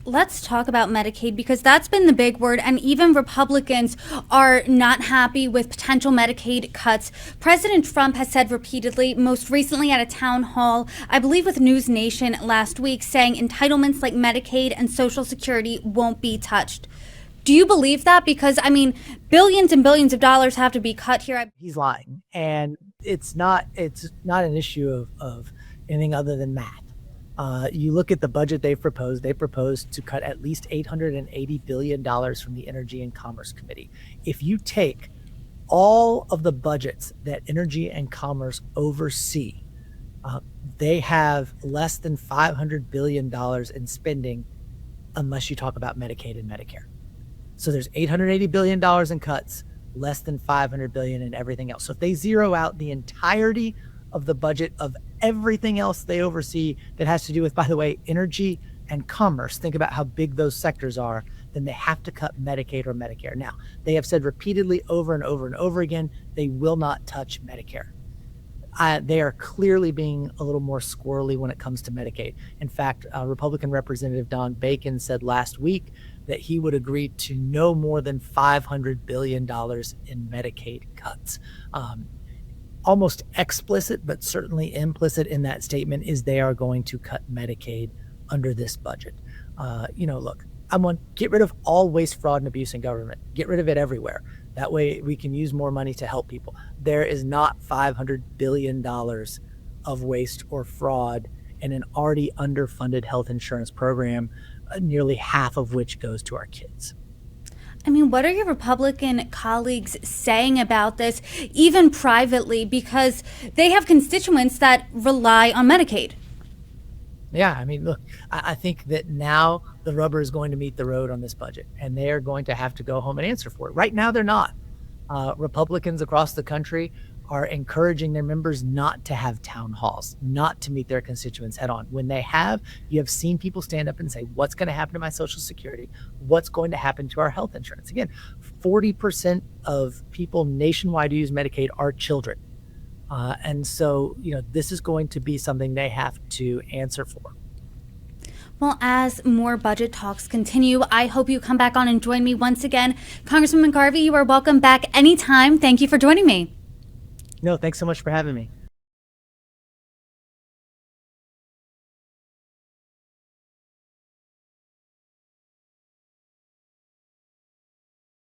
let's talk about Medicaid, because that's been the big word, and even Republicans are not happy with potential Medicaid cuts. President Trump has said repeatedly, most recently at a town hall, I believe with News Nation last week, saying entitlements like Medicaid and Social Security won't be touched. Do you believe that? Because, I mean, billions and billions of dollars have to be cut here. He's lying, and it's not an issue of anything other than math. You look at the budget they proposed to cut at least $880 billion from the Energy and Commerce Committee. If you take all of the budgets that Energy and Commerce oversee, they have less than $500 billion in spending unless you talk about Medicaid and Medicare. So there's $880 billion in cuts, less than $500 billion in everything else. So if they zero out the entirety of the budget of everything else they oversee that has to do with, by the way, energy and commerce, think about how big those sectors are, then they have to cut Medicaid or Medicare. Now, they have said repeatedly over and over and over again, they will not touch Medicare. They are clearly being a little more squirrely when it comes to Medicaid. In fact, Republican Representative Don Bacon said last week that he would agree to no more than $500 billion in Medicaid cuts. Almost explicit, but certainly implicit in that statement is they are going to cut Medicaid under this budget. Look, I'm going to get rid of all waste, fraud, and abuse in government. Get rid of it everywhere. That way we can use more money to help people. There is not $500 billion of waste or fraud in an already underfunded health insurance program, nearly half of which goes to our kids. I mean, what are your Republican colleagues saying about this, even privately, because they have constituents that rely on Medicaid? Yeah, I mean, look, I think that now the rubber is going to meet the road on this budget, and they are going to have to go home and answer for it. Right now, they're not. Republicans across the country are encouraging their members not to have town halls, not to meet their constituents head on. When they have, you have seen people stand up and say, what's going to happen to my Social Security? What's going to happen to our health insurance? Again, 40% of people nationwide who use Medicaid are children. And so, this is going to be something they have to answer for. Well, as more budget talks continue, I hope you come back on and join me once again. Congressman McGarvey, you are welcome back anytime. Thank you for joining me. No, thanks so much for having me.